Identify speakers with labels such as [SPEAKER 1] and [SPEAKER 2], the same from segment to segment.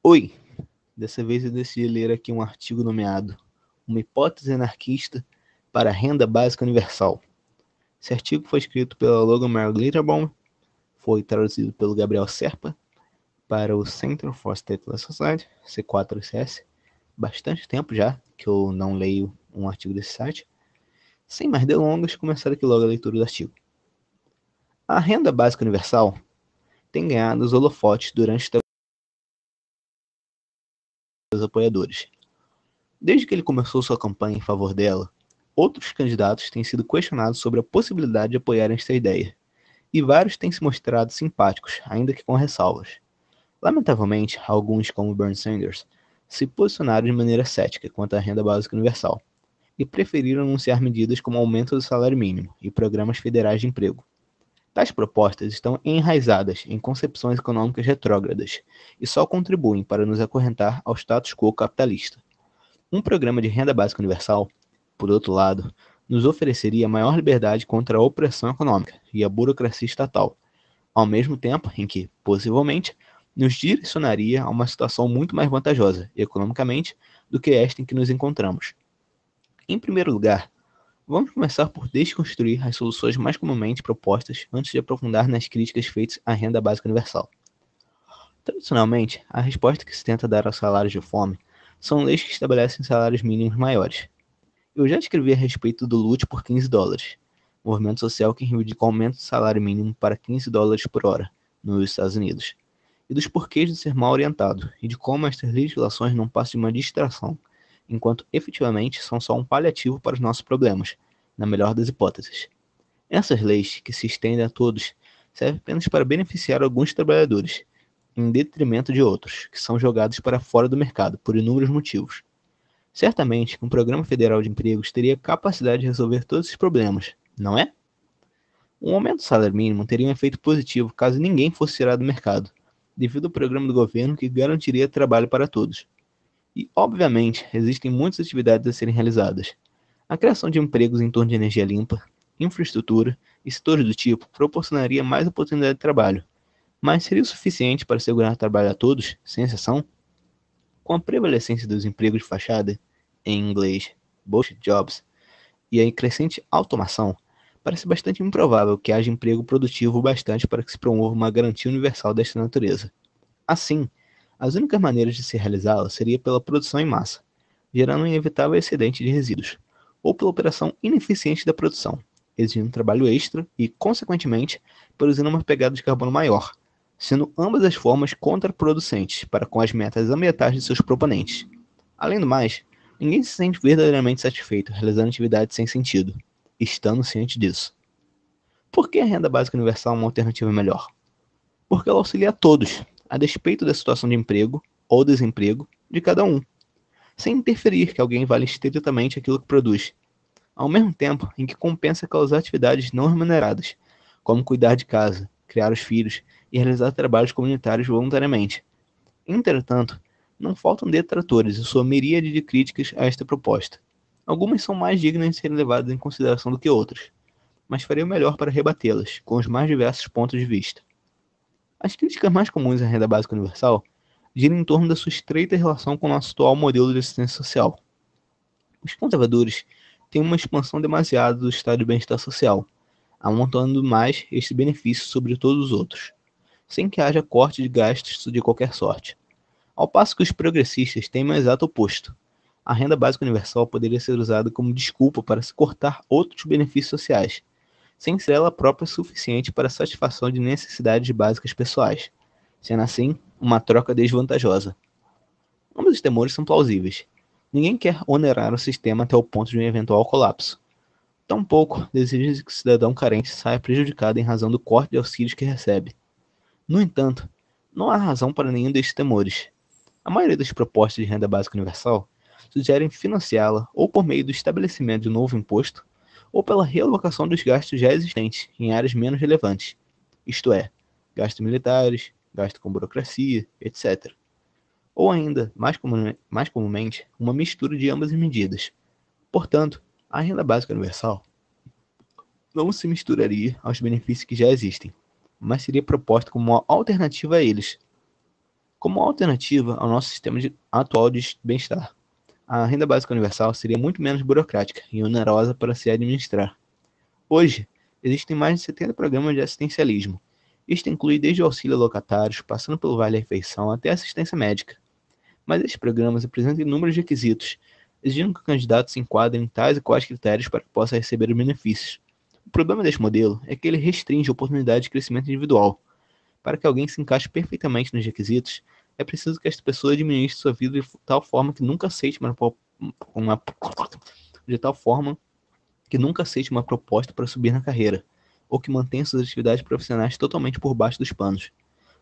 [SPEAKER 1] Oi! Dessa vez eu decidi ler aqui um artigo nomeado Uma hipótese anarquista para a renda básica universal. Esse artigo foi escrito pela Logan Mary Glitterbaum, foi traduzido pelo Gabriel Serpa para o Center for Stateless Society, C4CS. Bastante tempo já que eu não leio um artigo desse site. Sem mais delongas, começar aqui logo a leitura do artigo. A renda básica universal tem ganhado os holofotes durante os apoiadores. Desde que ele começou sua campanha em favor dela, outros candidatos têm sido questionados sobre a possibilidade de apoiar esta ideia, e vários têm se mostrado simpáticos, ainda que com ressalvas. Lamentavelmente, alguns, como Bernie Sanders, se posicionaram de maneira cética quanto à renda básica universal, e preferiram anunciar medidas como aumento do salário mínimo e programas federais de emprego. Tais propostas estão enraizadas em concepções econômicas retrógradas e só contribuem para nos acorrentar ao status quo capitalista. Um programa de renda básica universal, por outro lado, nos ofereceria maior liberdade contra a opressão econômica e a burocracia estatal, ao mesmo tempo em que, possivelmente, nos direcionaria a uma situação muito mais vantajosa, economicamente, do que esta em que nos encontramos. Em primeiro lugar, vamos começar por desconstruir as soluções mais comumente propostas antes de aprofundar nas críticas feitas à renda básica universal. Tradicionalmente, a resposta que se tenta dar aos salários de fome são leis que estabelecem salários mínimos maiores. Eu já escrevi a respeito do Lute por $15, movimento social que reivindica o aumento do salário mínimo para $15 por hora nos Estados Unidos, e dos porquês de ser mal orientado, e de como estas legislações não passam de uma distração, enquanto efetivamente são só um paliativo para os nossos problemas, na melhor das hipóteses. Essas leis, que se estendem a todos, servem apenas para beneficiar alguns trabalhadores, em detrimento de outros, que são jogados para fora do mercado por inúmeros motivos. Certamente, um programa federal de empregos teria capacidade de resolver todos esses problemas, não é? Um aumento do salário mínimo teria um efeito positivo caso ninguém fosse tirado do mercado, devido ao programa do governo que garantiria trabalho para todos. E, obviamente, existem muitas atividades a serem realizadas. A criação de empregos em torno de energia limpa, infraestrutura e setores do tipo proporcionaria mais oportunidade de trabalho. Mas seria o suficiente para assegurar trabalho a todos, sem exceção? Com a prevalecência dos empregos de fachada, em inglês, bullshit jobs, e a crescente automação, parece bastante improvável que haja emprego produtivo bastante para que se promova uma garantia universal desta natureza. Assim, as únicas maneiras de se realizá-la seria pela produção em massa, gerando um inevitável excedente de resíduos, ou pela operação ineficiente da produção, exigindo trabalho extra e, consequentemente, produzindo uma pegada de carbono maior, sendo ambas as formas contraproducentes para com as metas ambientais de seus proponentes. Além do mais, ninguém se sente verdadeiramente satisfeito realizando atividades sem sentido, estando ciente disso. Por que a renda básica universal é uma alternativa melhor? Porque ela auxilia a todos, a despeito da situação de emprego ou desemprego de cada um, sem interferir que alguém vale estritamente aquilo que produz, ao mesmo tempo em que compensa aquelas atividades não remuneradas, como cuidar de casa, criar os filhos e realizar trabalhos comunitários voluntariamente. Entretanto, não faltam detratores e sua miríade de críticas a esta proposta. Algumas são mais dignas de serem levadas em consideração do que outras, mas farei o melhor para rebatê-las, com os mais diversos pontos de vista. As críticas mais comuns à renda básica universal giram em torno da sua estreita relação com o nosso atual modelo de assistência social. Os conservadores têm uma expansão demasiada do estado de bem-estar social, amontando mais este benefício sobre todos os outros, sem que haja corte de gastos de qualquer sorte. Ao passo que os progressistas têm o exato oposto. A renda básica universal poderia ser usada como desculpa para se cortar outros benefícios sociais, sem ser ela própria suficiente para a satisfação de necessidades básicas pessoais, sendo assim uma troca desvantajosa. Ambos os temores são plausíveis. Ninguém quer onerar o sistema até o ponto de um eventual colapso. Tampouco deseja que o cidadão carente saia prejudicado em razão do corte de auxílios que recebe. No entanto, não há razão para nenhum destes temores. A maioria das propostas de renda básica universal sugerem financiá-la ou por meio do estabelecimento de um novo imposto, ou pela realocação dos gastos já existentes em áreas menos relevantes, isto é, gastos militares, gasto com burocracia, etc. Ou ainda, mais comumente, uma mistura de ambas as medidas. Portanto, a renda básica universal não se misturaria aos benefícios que já existem, mas seria proposta como uma alternativa a eles. Como alternativa ao nosso sistema atual de bem-estar, a renda básica universal seria muito menos burocrática e onerosa para se administrar. Hoje, existem mais de 70 programas de assistencialismo. Isto inclui desde o auxílio a locatários, passando pelo vale-refeição até assistência médica. Mas esses programas apresentam inúmeros requisitos, exigindo que o candidato se enquadre em tais e quais critérios para que possa receber os benefícios. O problema deste modelo é que ele restringe a oportunidade de crescimento individual. Para que alguém se encaixe perfeitamente nos requisitos, é preciso que esta pessoa administre sua vida de tal forma que nunca aceite de tal forma que nunca aceite uma proposta para subir na carreira, ou que mantenha suas atividades profissionais totalmente por baixo dos panos.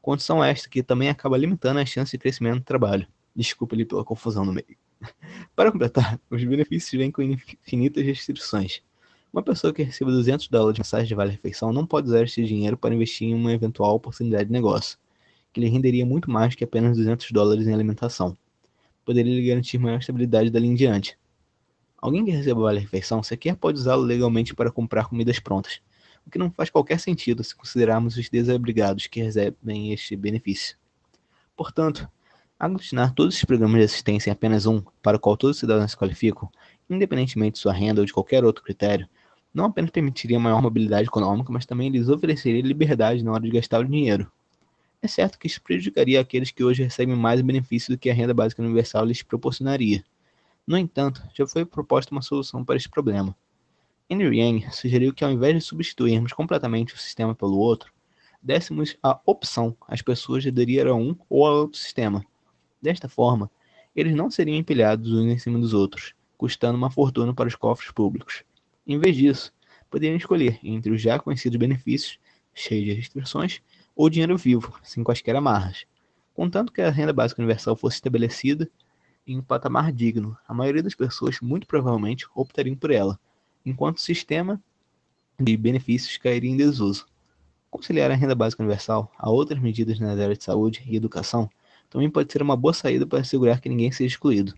[SPEAKER 1] Condição esta que também acaba limitando as chances de crescimento do trabalho. Desculpa ali pela confusão no meio. Para completar, os benefícios vêm com infinitas restrições. Uma pessoa que receba $200 mensais de vale-refeição não pode usar este dinheiro para investir em uma eventual oportunidade de negócio, que lhe renderia muito mais que apenas $200 em alimentação. Poderia lhe garantir maior estabilidade dali em diante. Alguém que receba vale-refeição sequer pode usá-lo legalmente para comprar comidas prontas, o que não faz qualquer sentido se considerarmos os desabrigados que recebem este benefício. Portanto, aglutinar todos esses programas de assistência em apenas um, para o qual todos os cidadãos se qualificam, independentemente de sua renda ou de qualquer outro critério, não apenas permitiria maior mobilidade econômica, mas também lhes ofereceria liberdade na hora de gastar o dinheiro. É certo que isso prejudicaria aqueles que hoje recebem mais benefício do que a renda básica universal lhes proporcionaria. No entanto, já foi proposta uma solução para este problema. Andrew Yang sugeriu que ao invés de substituirmos completamente o sistema pelo outro, dessemos a opção às pessoas de aderir a um ou a outro sistema. Desta forma, eles não seriam empilhados uns em cima dos outros, custando uma fortuna para os cofres públicos. Em vez disso, poderiam escolher entre os já conhecidos benefícios, cheios de restrições, ou dinheiro vivo, sem quaisquer amarras. Contanto que a renda básica universal fosse estabelecida em um patamar digno, a maioria das pessoas muito provavelmente optariam por ela, enquanto o sistema de benefícios cairia em desuso. Conciliar a renda básica universal a outras medidas nas áreas de saúde e educação também pode ser uma boa saída para assegurar que ninguém seja excluído.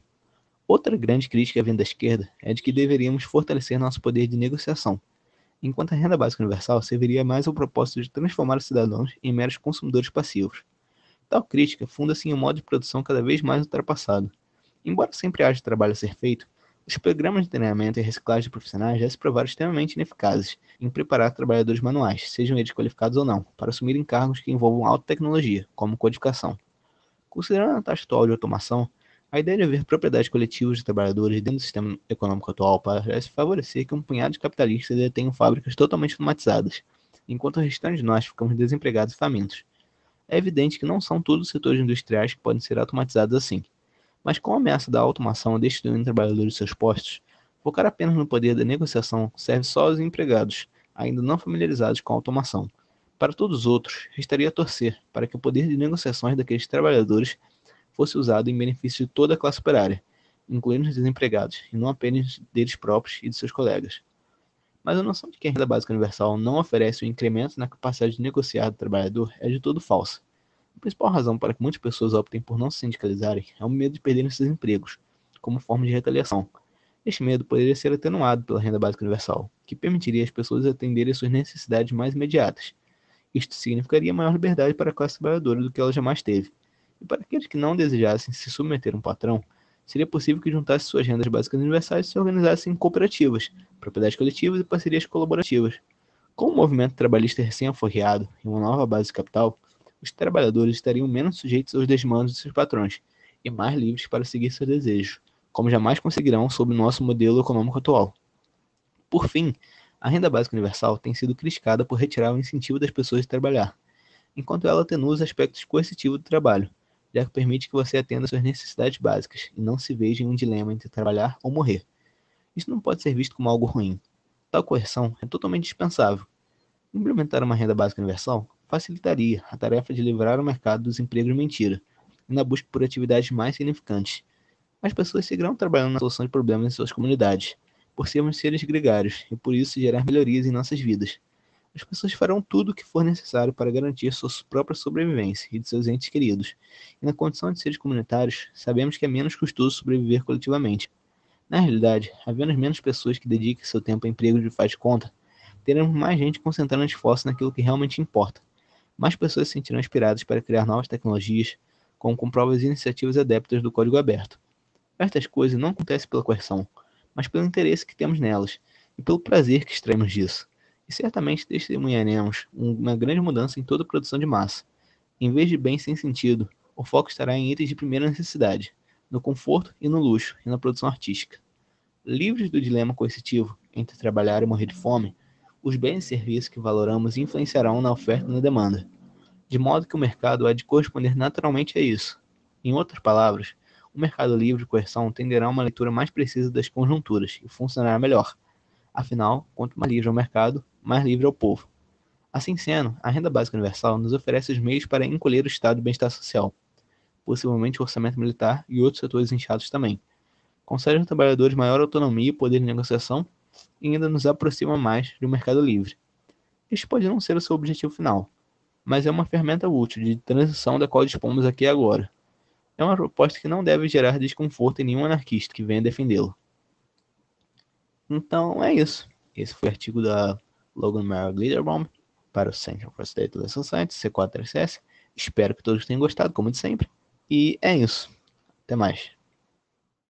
[SPEAKER 1] Outra grande crítica vindo da esquerda é de que deveríamos fortalecer nosso poder de negociação, enquanto a renda básica universal serviria mais ao propósito de transformar os cidadãos em meros consumidores passivos. Tal crítica funda-se em um modo de produção cada vez mais ultrapassado. Embora sempre haja trabalho a ser feito, os programas de treinamento e reciclagem de profissionais já se provaram extremamente ineficazes em preparar trabalhadores manuais, sejam eles qualificados ou não, para assumirem cargos que envolvam alta tecnologia, como codificação. Considerando a taxa atual de automação, a ideia de haver propriedades coletivas de trabalhadores dentro do sistema econômico atual parece favorecer que um punhado de capitalistas detenham fábricas totalmente automatizadas, enquanto o restante de nós ficamos desempregados e famintos. É evidente que não são todos os setores industriais que podem ser automatizados assim, mas com a ameaça da automação destituindo trabalhadores de seus postos, focar apenas no poder da negociação serve só aos empregados, ainda não familiarizados com a automação. Para todos os outros, restaria torcer para que o poder de negociações daqueles trabalhadores fosse usado em benefício de toda a classe operária, incluindo os desempregados, e não apenas deles próprios e de seus colegas. Mas a noção de que a renda básica universal não oferece um incremento na capacidade de negociar do trabalhador é de todo falsa. A principal razão para que muitas pessoas optem por não se sindicalizarem é o medo de perderem seus empregos, como forma de retaliação. Este medo poderia ser atenuado pela renda básica universal, que permitiria às pessoas atenderem suas necessidades mais imediatas. Isto significaria maior liberdade para a classe trabalhadora do que ela jamais teve. E para aqueles que não desejassem se submeter a um patrão, seria possível que juntassem suas rendas básicas universais e se organizassem em cooperativas, propriedades coletivas e parcerias colaborativas. Com o movimento trabalhista recém-aforreado e uma nova base de capital, os trabalhadores estariam menos sujeitos aos desmandos de seus patrões e mais livres para seguir seus desejos, como jamais conseguirão sob o nosso modelo econômico atual. Por fim, a renda básica universal tem sido criticada por retirar o incentivo das pessoas de trabalhar, enquanto ela atenua os aspectos coercitivos do trabalho, já que permite que você atenda suas necessidades básicas e não se veja em um dilema entre trabalhar ou morrer. Isso não pode ser visto como algo ruim. Tal coerção é totalmente dispensável. Implementar uma renda básica universal facilitaria a tarefa de livrar o mercado dos empregos de mentira e na busca por atividades mais significantes. As pessoas seguirão trabalhando na solução de problemas em suas comunidades, por sermos seres gregários e por isso gerar melhorias em nossas vidas. As pessoas farão tudo o que for necessário para garantir sua própria sobrevivência e de seus entes queridos, e na condição de seres comunitários, sabemos que é menos custoso sobreviver coletivamente. Na realidade, havendo menos pessoas que dediquem seu tempo a empregos de faz de conta, teremos mais gente concentrando esforço naquilo que realmente importa. Mais pessoas se sentirão inspiradas para criar novas tecnologias, como comprova as iniciativas adeptas do código aberto. Estas coisas não acontecem pela coerção, mas pelo interesse que temos nelas e pelo prazer que extraímos disso. E certamente testemunharemos uma grande mudança em toda a produção de massa. Em vez de bens sem sentido, o foco estará em itens de primeira necessidade, no conforto e no luxo e na produção artística. Livres do dilema coercitivo entre trabalhar e morrer de fome, os bens e serviços que valoramos influenciarão na oferta e na demanda, de modo que o mercado há de corresponder naturalmente a isso. Em outras palavras, o mercado livre de coerção tenderá a uma leitura mais precisa das conjunturas e funcionará melhor. Afinal, quanto mais livre é o mercado, mais livre é o povo. Assim sendo, a renda básica universal nos oferece os meios para encolher o estado de bem-estar social, possivelmente o orçamento militar e outros setores inchados também. Concede aos trabalhadores maior autonomia e poder de negociação e ainda nos aproxima mais de um mercado livre. Este pode não ser o seu objetivo final, mas é uma ferramenta útil de transição da qual dispomos aqui e agora. É uma proposta que não deve gerar desconforto em nenhum anarquista que venha defendê-lo. Então é isso. Esse foi o artigo da Logan Mara Gliderbaum para o Center for Stateless Society, C4SS. Espero que todos tenham gostado, como de sempre. E é isso. Até mais.